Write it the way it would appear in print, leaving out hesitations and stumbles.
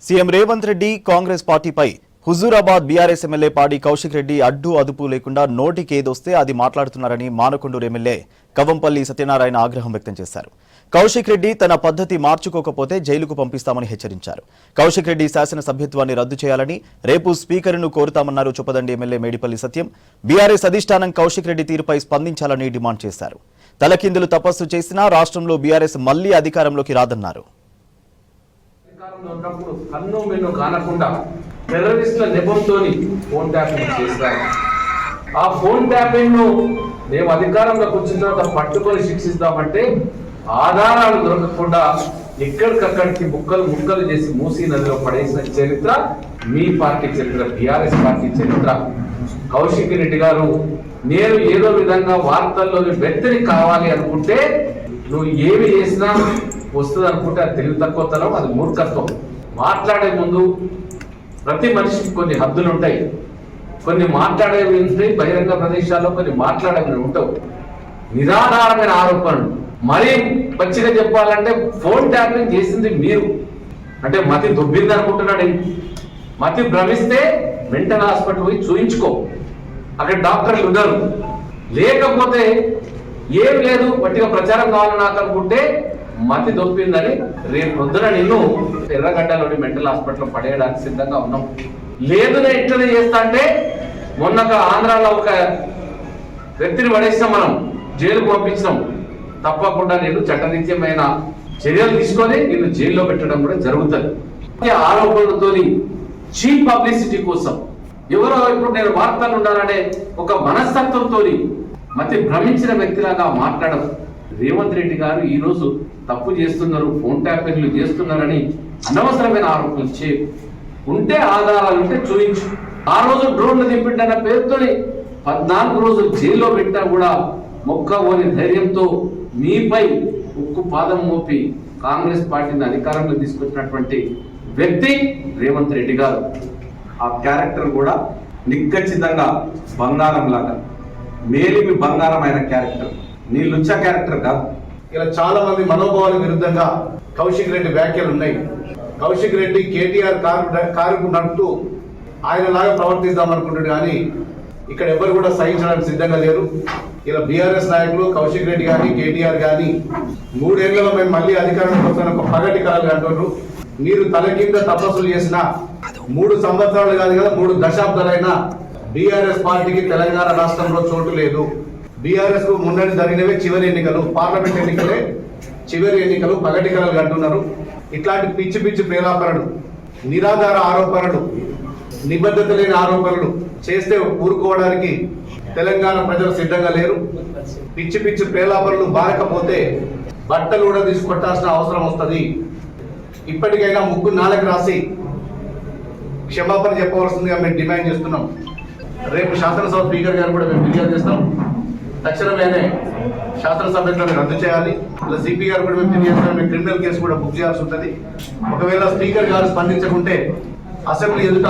CM Revanth Reddy Congress పార్టీపై Huzurabad BRS MLA పాడి కౌశిక్ రెడ్డి అడ్డు అదుపు లేకుండా నోటికి ఏదొస్తే అది మాట్లాడుతున్నారని మానకొండూరు ఎమ్మెల్యే కవంపల్లి సత్యనారాయణ ఆగ్రహం వ్యక్తం చేశారు. కౌశిక్ రెడ్డి తన పద్ధతి మార్చుకోకపోతే జైలుకు పంపిస్తామని హెచ్చరించారు. కౌశిక్ రెడ్డి శాసన సభ్యత్వాన్ని రద్దు చేయాలని రేపు స్పీకర్ను కోరుతామన్నారు చొప్పదండి ఎమ్మెల్యే మేడిపల్లి సత్యం. బీఆర్ఎస్ అధిష్టానం కౌశిక్ రెడ్డి తీరుపై స్పందించాలని డిమాండ్ చేశారు. తలకిందులు తపస్సు చేసినా రాష్ట్రంలో బీఆర్ఎస్ మళ్లీ అధికారంలోకి రాదన్నారు. ఉన్నప్పుడు కన్ను మెన్ను కానకుండా టెర్రరిస్టుల నెపంతో ఫోన్ ట్యాపింగ్ చేస్తారు. ఆ ఫోన్ ట్యాపింగ్ ను మేము అధికారంలోకి వచ్చిన తర్వాత పట్టుకొని శిక్షిస్తామంటే ఆధారాలు దొరకకుండా ఎక్కడికక్కడికి ముక్కలు చేసి మూసీ నదిలో పడేసిన చరిత్ర మీ పార్టీ చరిత్ర, బీఆర్ఎస్ పార్టీ చరిత్ర. కౌశిక్ రెడ్డి గారు, నేను ఏదో విధంగా వార్తల్లోని వ్యక్తిని కావాలి అనుకుంటే నువ్వు ఏమి చేసినా వస్తుంది అనుకుంటే అది తెలివి తక్కువతనం, అది మూర్ఖత్వం. మాట్లాడే ముందు ప్రతి మనిషికి కొన్ని హద్దులు ఉంటాయి. కొన్ని మాట్లాడేవి ఉంటాయి బహిరంగ ప్రదేశాల్లో, కొన్ని మాట్లాడేవి ఉంటావు. నిరాధారమైన ఆరోపణలు. మరీ పచ్చిగా చెప్పాలంటే ఫోన్ ట్యాపింగ్ చేసింది మీరు. అంటే మతి దొబ్బింది అనుకుంటున్నాడు. మతి భ్రమిస్తే మెంటల్ హాస్పిటల్ పోయి చూయించుకో, అక్కడ డాక్టర్లు ఉన్నారు. లేకపోతే ఏం లేదు, వట్టిగా ప్రచారం కావాలని నాకు అనుకుంటే మతి దొప్పిందని రేపు పొద్దున నిన్ను ఎర్రగడ్డలోని మెంటల్ హాస్పిటల్లో పడేయడానికి సిద్ధంగా ఉన్నాం. లేదు నేను ఇట్లనే చేస్తా అంటే మొన్న ఆంధ్రాలో ఒక వ్యక్తిని పడేసినాం, మనం జైలుకు పంపించినాం. తప్పకుండా నేను చట్టరీత్యమైన చర్యలు తీసుకొని నిన్ను జైల్లో పెట్టడం కూడా జరుగుతుంది. ఆరోపణలతో చీప్ పబ్లిసిటీ కోసం ఎవరో ఇప్పుడు నేను వార్తలు ఉండాలనే ఒక మనస్తత్వంతో మతి భ్రమించిన వ్యక్తిలాగా మాట్లాడడం. రేవంత్ రెడ్డి గారు ఈ రోజు తప్పు చేస్తున్నారు, ఫోన్ ట్యాపింగ్లు చేస్తున్నారని అనవసరమైన ఆరోపణలు చేయ. ఉంటే ఆధారాలు ఉంటే చూయించు. ఆ రోజు డ్రోన్లు దింపిండన్న పేరుతో 14 రోజులు జైల్లో పెట్టినా కూడా మొక్కబోని ధైర్యంతో మీపై ఉక్కు పాదం మోపి కాంగ్రెస్ పార్టీని అధికారంలో తీసుకొచ్చినటువంటి వ్యక్తి రేవంత్ రెడ్డి గారు. ఆ క్యారెక్టర్ కూడా నిక్కచ్చితంగా బంగారం లాగా, మేలిమి బంగారమైన క్యారెక్టర్, నీ లుచ్చ క్యారెక్టర్ కాదు. ఇలా చాలా మంది మనోభావాల విరుద్ధంగా కౌశిక్ రెడ్డి వ్యాఖ్యలు ఉన్నాయి. కౌశిక్ రెడ్డి కేటీఆర్ కారుకు నడుపుతూ ఆయనలాగా ప్రవర్తిద్దాం అనుకుంటాడు, కానీ ఇక్కడ ఎవరు కూడా సహించడానికి సిద్ధంగా లేరు. ఇలా బీఆర్ఎస్ నాయకులు కౌశిక్ రెడ్డి కానీ కేటీఆర్ కానీ 3 ఏళ్లలో మేము మళ్ళీ అధికారంలోకి వస్తున్న ఒక పగటి కళలు అంటున్నారు. మీరు తల కింద తపస్సులు చేసిన 3 సంవత్సరాలు కాదు కదా, 3 దశాబ్దాలైనా బీఆర్ఎస్ పార్టీకి తెలంగాణ రాష్ట్రంలో చోటు లేదు. బీఆర్ఎస్ కు మున్నడి జరిగినవే చివరి ఎన్నికలు, పార్లమెంట్ ఎన్నికలే చివరి ఎన్నికలు. పగటి కళలు అంటున్నారు. ఇట్లాంటి పిచ్చి పిచ్చి ప్రేలాపనలు, నిరాధార ఆరోపణలు, నిబద్ధత లేని ఆరోపణలు చేస్తే ఊరుకోవడానికి తెలంగాణ ప్రజలు సిద్ధంగా లేరు. పిచ్చి పిచ్చి ప్రేలాపనలు బారకపోతే బట్టలు కూడా తీసుకొట్టాల్సిన అవసరం వస్తుంది. ఇప్పటికైనా ముగ్గు నాలుగు రాసి క్షమాపణ చెప్పవలసిందిగా మేము డిమాండ్ చేస్తున్నాం. రేపు శాసనసభ స్పీకర్ గారు కూడా మేము ఫిర్యాదు చేస్తాం. తక్షణమేనే శాసనసభ్యులను రద్దు చేయాలి. ఇలా సిపి గారు కూడా మేము ఫిర్యాదు, మేము క్రిమినల్ కేసు కూడా బుక్ చేయాల్సి ఉంటుంది. ఒకవేళ స్పీకర్ గారు స్పందించకుంటే అసెంబ్లీ ఎదుట